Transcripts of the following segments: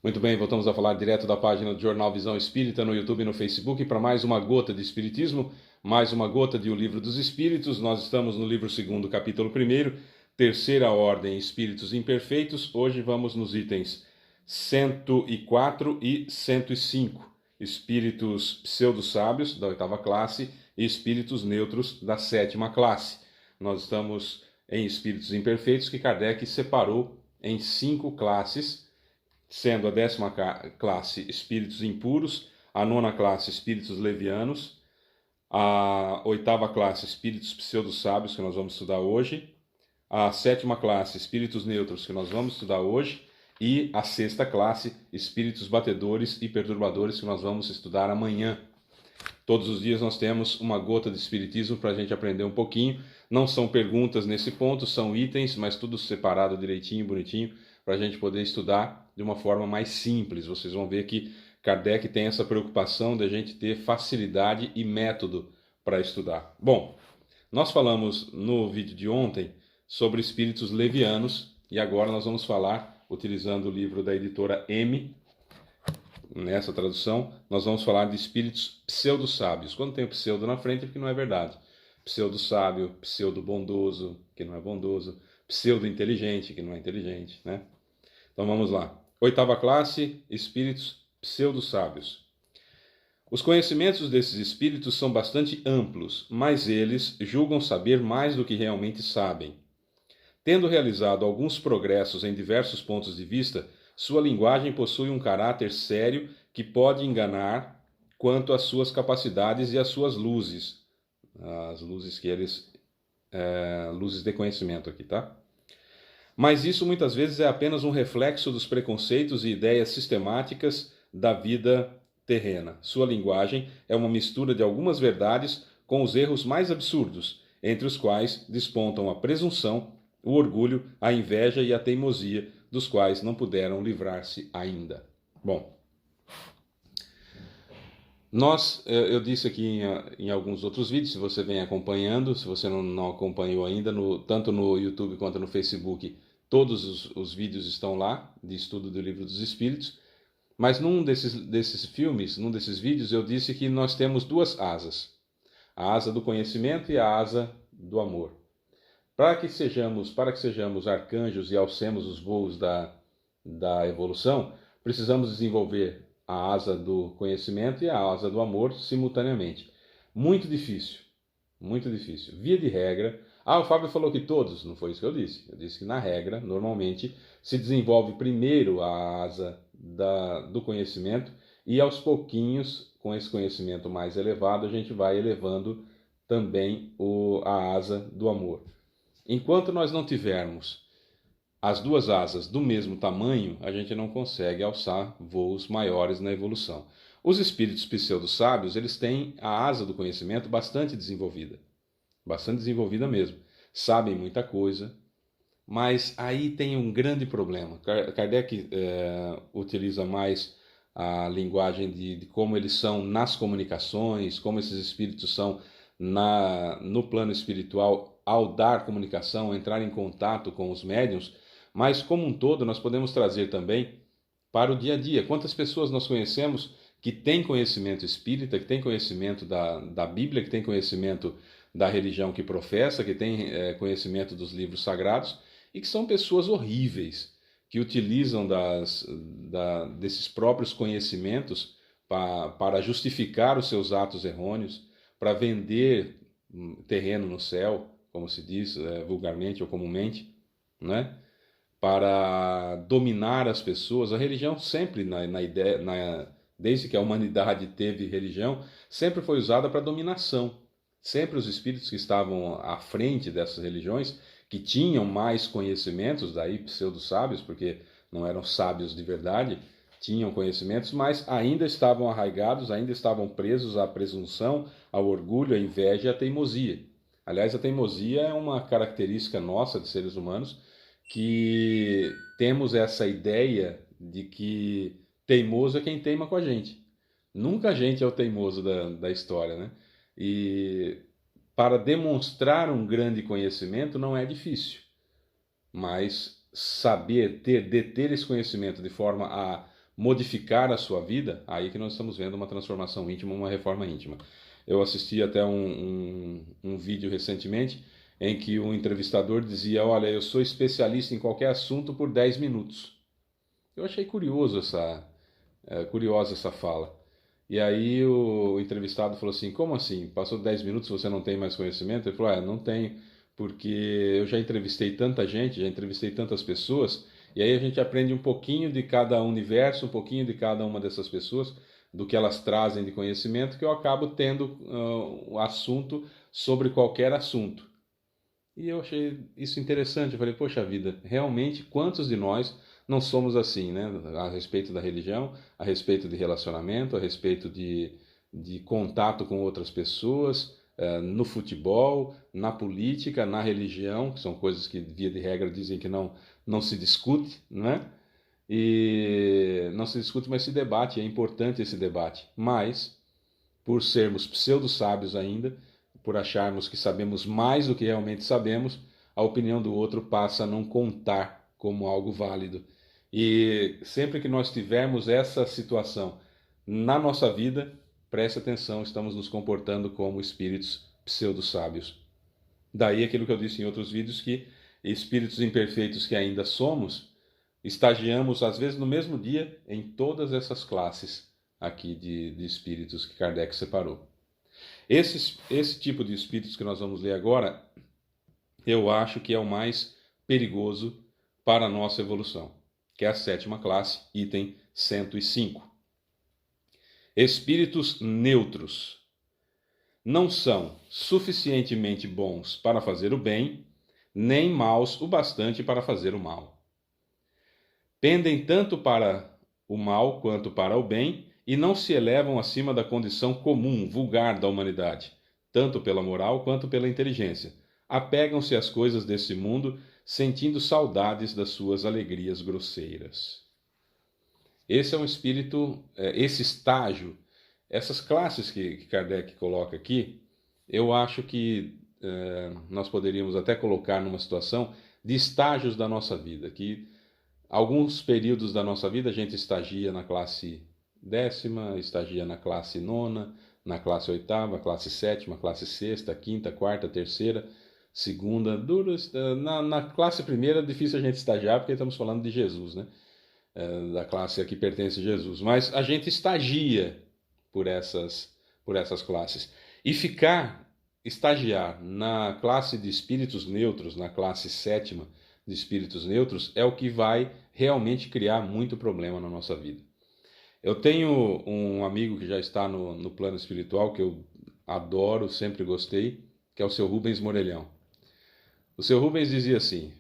Muito bem, voltamos a falar direto da página do Jornal Visão Espírita no YouTube e no Facebook para mais uma gota de Espiritismo, mais uma gota de O Livro dos Espíritos. Nós estamos no livro 2º, capítulo 1º, Terceira Ordem, Espíritos Imperfeitos. Hoje vamos nos itens 104 e 105, Espíritos Pseudo-Sábios, da 8ª classe, e Espíritos Neutros, da 7ª classe. Nós estamos em Espíritos Imperfeitos, que Kardec separou em 5 classes, sendo a 10ª classe espíritos impuros, a 9ª classe espíritos levianos, a 8ª classe espíritos pseudo-sábios, que nós vamos estudar hoje, a 7ª classe espíritos neutros, que nós vamos estudar hoje, e a 6ª classe espíritos batedores e perturbadores, que nós vamos estudar amanhã. Todos os dias nós temos uma gota de espiritismo para a gente aprender um pouquinho. Não são perguntas nesse ponto, são itens, mas tudo separado direitinho, bonitinho, para a gente poder estudar de uma forma mais simples. Vocês vão ver que Kardec tem essa preocupação de a gente ter facilidade e método para estudar. Bom, nós falamos no vídeo de ontem sobre espíritos levianos e agora nós vamos falar, utilizando o livro da editora M, nessa tradução, nós vamos falar de espíritos pseudo-sábios. Quando tem o pseudo na frente é porque não é verdade. Pseudo-sábio, pseudo-bondoso, que não é bondoso, pseudo-inteligente, que não é inteligente, né? Então vamos lá. 8ª classe, espíritos pseudo-sábios. Os conhecimentos desses espíritos são bastante amplos, mas eles julgam saber mais do que realmente sabem. Tendo realizado alguns progressos em diversos pontos de vista, sua linguagem possui um caráter sério que pode enganar quanto às suas capacidades e às suas luzes. As luzes que eles... luzes de conhecimento aqui, tá? Mas isso muitas vezes é apenas um reflexo dos preconceitos e ideias sistemáticas da vida terrena. Sua linguagem é uma mistura de algumas verdades com os erros mais absurdos, entre os quais despontam a presunção, o orgulho, a inveja e a teimosia, dos quais não puderam livrar-se ainda. Bom, eu disse aqui em alguns outros vídeos, se você vem acompanhando, se você não acompanhou ainda, tanto no YouTube quanto no Facebook, todos os vídeos estão lá, de estudo do Livro dos Espíritos. Mas num desses filmes, num desses vídeos, eu disse que nós temos duas asas. A asa do conhecimento e a asa do amor. Para que sejamos arcanjos e alcemos os voos da evolução, precisamos desenvolver a asa do conhecimento e a asa do amor simultaneamente. Muito difícil, muito difícil. Via de regra... o Fábio falou que todos, não foi isso que eu disse. Eu disse que na regra, normalmente, se desenvolve primeiro a asa do conhecimento e aos pouquinhos, com esse conhecimento mais elevado, a gente vai elevando também a asa do amor. Enquanto nós não tivermos as duas asas do mesmo tamanho, a gente não consegue alçar voos maiores na evolução. Os espíritos pseudo-sábios, eles têm a asa do conhecimento bastante desenvolvida mesmo. Sabem muita coisa, mas aí tem um grande problema. Kardec utiliza mais a linguagem de como eles são nas comunicações, como esses espíritos são no plano espiritual ao dar comunicação, entrar em contato com os médiuns, mas como um todo nós podemos trazer também para o dia a dia. Quantas pessoas nós conhecemos que têm conhecimento espírita, que têm conhecimento da Bíblia, que têm conhecimento da religião que professa, que têm conhecimento dos livros sagrados, e que são pessoas horríveis, que utilizam desses próprios conhecimentos para justificar os seus atos errôneos, para vender terreno no céu, como se diz vulgarmente ou comumente, né? Para dominar as pessoas. A religião sempre, desde que a humanidade teve religião, sempre foi usada para dominação. Sempre os espíritos que estavam à frente dessas religiões, que tinham mais conhecimentos, daí pseudo-sábios, porque não eram sábios de verdade, tinham conhecimentos, mas ainda estavam arraigados, ainda estavam presos à presunção, ao orgulho, à inveja e à teimosia. Aliás, a teimosia é uma característica nossa de seres humanos, que temos essa ideia de que teimoso é quem teima com a gente. Nunca a gente é o teimoso da história, né? E para demonstrar um grande conhecimento não é difícil, mas deter esse conhecimento de forma a modificar a sua vida, aí que nós estamos vendo uma transformação íntima, uma reforma íntima. Eu assisti até um vídeo recentemente em que o entrevistador dizia: olha, eu sou especialista em qualquer assunto por 10 minutos. Eu achei curiosa essa fala. E aí o entrevistado falou assim: como assim? Passou 10 minutos e você não tem mais conhecimento? Ele falou: não tenho, porque eu já entrevistei tanta gente, já entrevistei tantas pessoas, e aí a gente aprende um pouquinho de cada universo, um pouquinho de cada uma dessas pessoas, do que elas trazem de conhecimento, que eu acabo tendo um assunto sobre qualquer assunto. E eu achei isso interessante. Eu falei: poxa vida, realmente quantos de nós não somos assim, né? A respeito da religião, a respeito de relacionamento, a respeito de contato com outras pessoas, no futebol, na política, na religião, que são coisas que, via de regra, dizem que não se discute, né? E não se discute, mas se debate. É importante esse debate. Mas, por sermos pseudo-sábios ainda, por acharmos que sabemos mais do que realmente sabemos, a opinião do outro passa a não contar como algo válido. E sempre que nós tivermos essa situação na nossa vida, preste atenção, estamos nos comportando como espíritos pseudo-sábios. Daí aquilo que eu disse em outros vídeos, que espíritos imperfeitos que ainda somos, estagiamos às vezes no mesmo dia em todas essas classes aqui de espíritos que Kardec separou. Esse tipo de espíritos que nós vamos ler agora, eu acho que é o mais perigoso para a nossa evolução, que é a 7ª classe, item 105. Espíritos neutros. Não são suficientemente bons para fazer o bem, nem maus o bastante para fazer o mal. Pendem tanto para o mal quanto para o bem, e não se elevam acima da condição comum, vulgar da humanidade, tanto pela moral quanto pela inteligência. Apegam-se às coisas desse mundo, sentindo saudades das suas alegrias grosseiras. Esse é um espírito, esse estágio, essas classes que Kardec coloca aqui, eu acho que nós poderíamos até colocar numa situação de estágios da nossa vida, que alguns períodos da nossa vida a gente estagia na classe 10ª, estagia na classe 9ª, na classe 8ª, classe 7ª, classe 6ª, 5ª, 4ª, 3ª, 2ª. Na classe 1ª é difícil a gente estagiar, porque estamos falando de Jesus, né? Da classe a que pertence Jesus. Mas a gente estagia por essas classes. E estagiar na classe de espíritos neutros, na classe 7ª de espíritos neutros, é o que vai realmente criar muito problema na nossa vida. Eu tenho um amigo que já está no plano espiritual, que eu adoro, sempre gostei, que é o seu Rubens Morelhão. O seu Rubens dizia assim,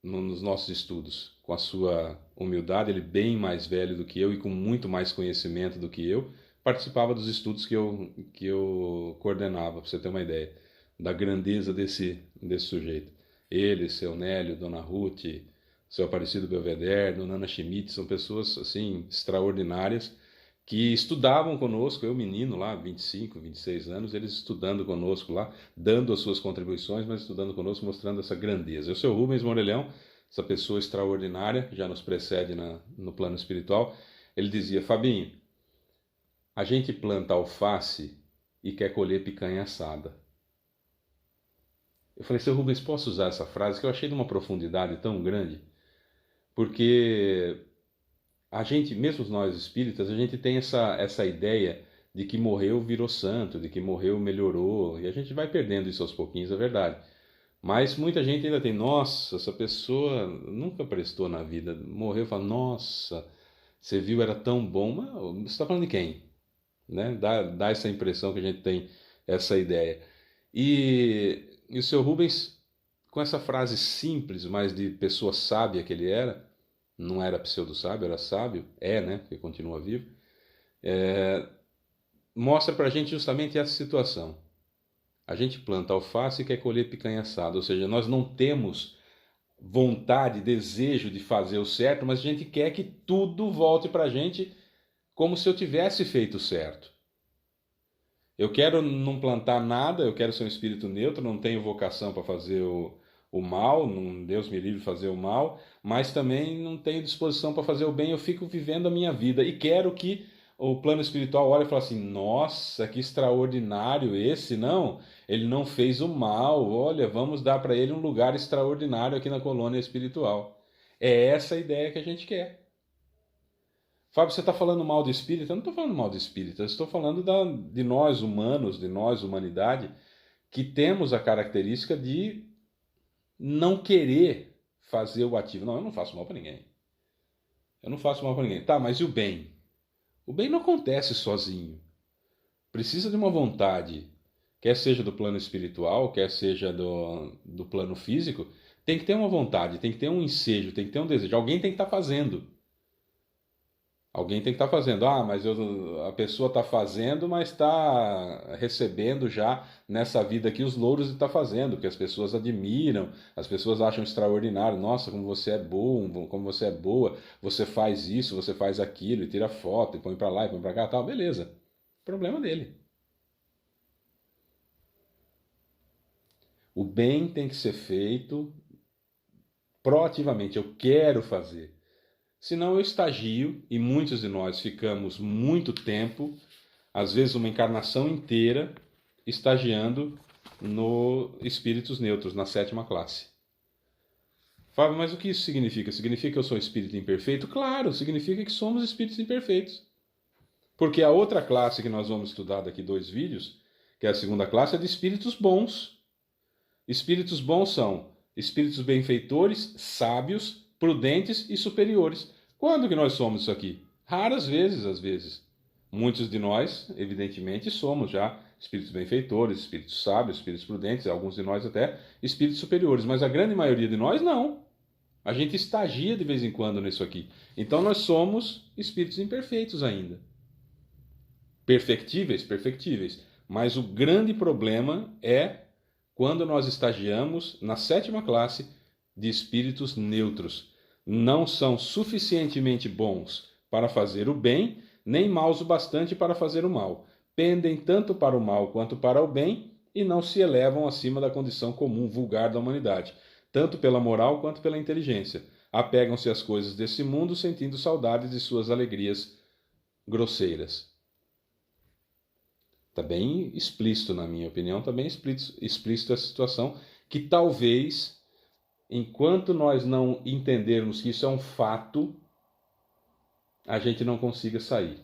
nos nossos estudos, com a sua humildade, ele bem mais velho do que eu e com muito mais conhecimento do que eu, participava dos estudos que eu coordenava, para você ter uma ideia da grandeza desse sujeito. Ele, seu Nélio, Dona Ruth, seu Aparecido Belvedere, Dona Ana Schmidt, são pessoas assim extraordinárias que estudavam conosco, eu menino lá, 25, 26 anos, eles estudando conosco lá, dando as suas contribuições, mas estudando conosco, mostrando essa grandeza. O seu Rubens Morelhão, essa pessoa extraordinária, que já nos precede no plano espiritual, ele dizia: Fabinho, a gente planta alface e quer colher picanha assada. Eu falei: seu Rubens, posso usar essa frase? Que eu achei de uma profundidade tão grande, porque a gente, mesmo nós espíritas, a gente tem essa ideia de que morreu virou santo, de que morreu melhorou, e a gente vai perdendo isso aos pouquinhos, é verdade. Mas muita gente ainda tem: nossa, essa pessoa nunca prestou na vida, morreu, fala: nossa, você viu, era tão bom. Mas você está falando de quem? Né? Dá essa impressão que a gente tem essa ideia. E o seu Rubens, com essa frase simples, mas de pessoa sábia que ele era, não era pseudo-sábio, era sábio, né? Porque continua vivo, mostra pra gente justamente essa situação. A gente planta alface e quer colher picanha assada, ou seja, nós não temos vontade, desejo de fazer o certo, mas a gente quer que tudo volte pra gente como se eu tivesse feito certo. Eu quero não plantar nada, eu quero ser um espírito neutro, não tenho vocação para fazer o mal, não, Deus me livre de fazer o mal, mas também não tenho disposição para fazer o bem, eu fico vivendo a minha vida e quero que o plano espiritual olhe e fale assim: nossa, que extraordinário esse, não? Ele não fez o mal, olha, vamos dar para ele um lugar extraordinário aqui na colônia espiritual. É essa a ideia que a gente quer. Fábio, você está falando mal de espírita? Eu não estou falando mal de espírita, eu estou falando de nós humanos, de nós, humanidade, que temos a característica de não querer fazer o ativo. Não, eu não faço mal para ninguém. Eu não faço mal para ninguém. Tá, mas e o bem? O bem não acontece sozinho. Precisa de uma vontade, quer seja do plano espiritual, quer seja do plano físico, tem que ter uma vontade, tem que ter um ensejo, tem que ter um desejo. Alguém tem que estar fazendo. Alguém tem que estar fazendo. Ah, mas a pessoa está fazendo, mas está recebendo já nessa vida aqui os louros de estar fazendo, que as pessoas admiram, as pessoas acham extraordinário. Nossa, como você é bom, como você é boa, você faz isso, você faz aquilo, e tira foto, e põe para lá, e põe para cá, tal, beleza. Problema dele. O bem tem que ser feito proativamente. Eu quero fazer. Senão eu estagio e muitos de nós ficamos muito tempo, às vezes uma encarnação inteira, estagiando no espíritos neutros, na sétima classe. Fábio, mas o que isso significa? Significa que eu sou espírito imperfeito? Claro, significa que somos espíritos imperfeitos. Porque a outra classe que nós vamos estudar daqui 2 vídeos, que é a segunda classe, é de espíritos bons. Espíritos bons são espíritos benfeitores, sábios, prudentes e superiores. Quando que nós somos isso aqui? Raras vezes, às vezes. Muitos de nós, evidentemente, somos já espíritos benfeitores, espíritos sábios, espíritos prudentes, alguns de nós até espíritos superiores, mas a grande maioria de nós não. A gente estagia de vez em quando nisso aqui. Então nós somos espíritos imperfeitos ainda. Perfectíveis, perfectíveis. Mas o grande problema é quando nós estagiamos na sétima classe de espíritos neutros. Não são suficientemente bons para fazer o bem, nem maus o bastante para fazer o mal. Pendem tanto para o mal quanto para o bem e não se elevam acima da condição comum vulgar da humanidade, tanto pela moral quanto pela inteligência. Apegam-se às coisas desse mundo, sentindo saudades de suas alegrias grosseiras. Está bem explícito, na minha opinião, está bem explícito essa situação, que talvez, enquanto nós não entendermos que isso é um fato, a gente não consiga sair.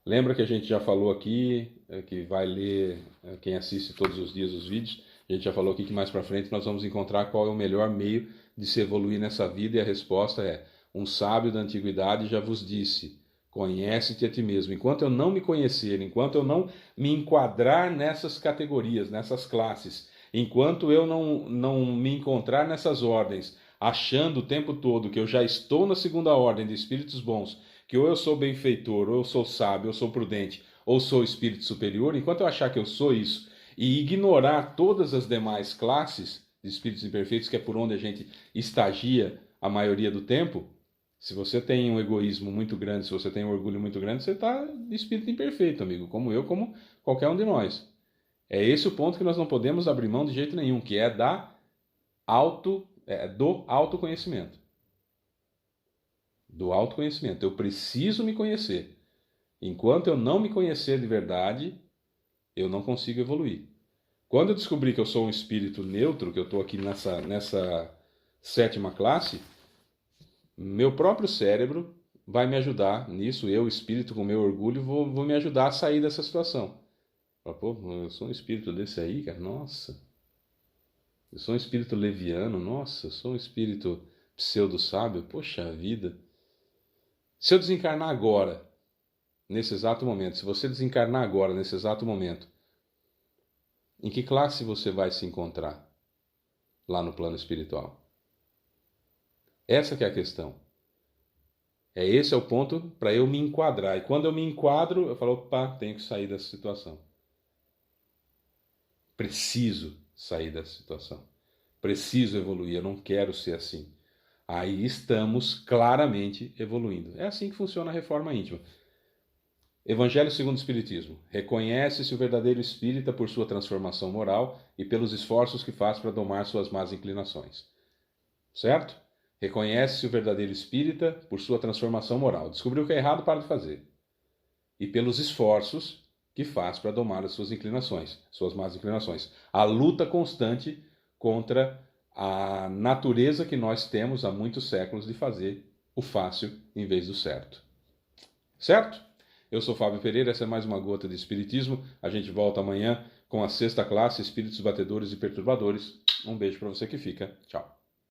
Lembra que a gente já falou aqui, que vai ler, quem assiste todos os dias os vídeos, a gente já falou aqui que mais para frente nós vamos encontrar qual é o melhor meio de se evoluir nessa vida, e a resposta é: um sábio da antiguidade já vos disse, conhece-te a ti mesmo. Enquanto eu não me conhecer, enquanto eu não me enquadrar nessas categorias, nessas classes, enquanto eu não me encontrar nessas ordens, achando o tempo todo que eu já estou na segunda ordem de espíritos bons, que ou eu sou benfeitor, ou eu sou sábio, ou eu sou prudente, ou sou espírito superior, enquanto eu achar que eu sou isso e ignorar todas as demais classes de espíritos imperfeitos, que é por onde a gente estagia a maioria do tempo, se você tem um egoísmo muito grande, se você tem um orgulho muito grande, você está de espírito imperfeito, amigo, como eu, como qualquer um de nós. É esse o ponto que nós não podemos abrir mão de jeito nenhum, que é do autoconhecimento. Do autoconhecimento. Eu preciso me conhecer. Enquanto eu não me conhecer de verdade, eu não consigo evoluir. Quando eu descobrir que eu sou um espírito neutro, que eu estou aqui nessa sétima classe, meu próprio cérebro vai me ajudar nisso. Eu, espírito, com meu orgulho, vou me ajudar a sair dessa situação. Pô, eu sou um espírito desse aí, cara? Nossa. Eu sou um espírito leviano? Nossa, eu sou um espírito pseudo-sábio? Poxa vida. Se eu desencarnar agora, nesse exato momento, se você desencarnar agora, nesse exato momento, em que classe você vai se encontrar lá no plano espiritual? Essa que é a questão. Esse é o ponto para eu me enquadrar. E quando eu me enquadro, eu falo, opa, tenho que sair dessa situação. Preciso sair dessa situação. Preciso evoluir, eu não quero ser assim. Aí estamos claramente evoluindo. É assim que funciona a reforma íntima. Evangelho segundo o Espiritismo. Reconhece-se o verdadeiro espírita por sua transformação moral e pelos esforços que faz para domar suas más inclinações. Certo? Reconhece-se o verdadeiro espírita por sua transformação moral. Descobriu que é errado, para de fazer. E pelos esforços que faz para domar as suas inclinações, suas más inclinações. A luta constante contra a natureza que nós temos há muitos séculos de fazer o fácil em vez do certo. Certo? Eu sou Fábio Pereira, essa é mais uma gota de Espiritismo. A gente volta amanhã com a 6ª classe, Espíritos Batedores e Perturbadores. Um beijo para você que fica. Tchau.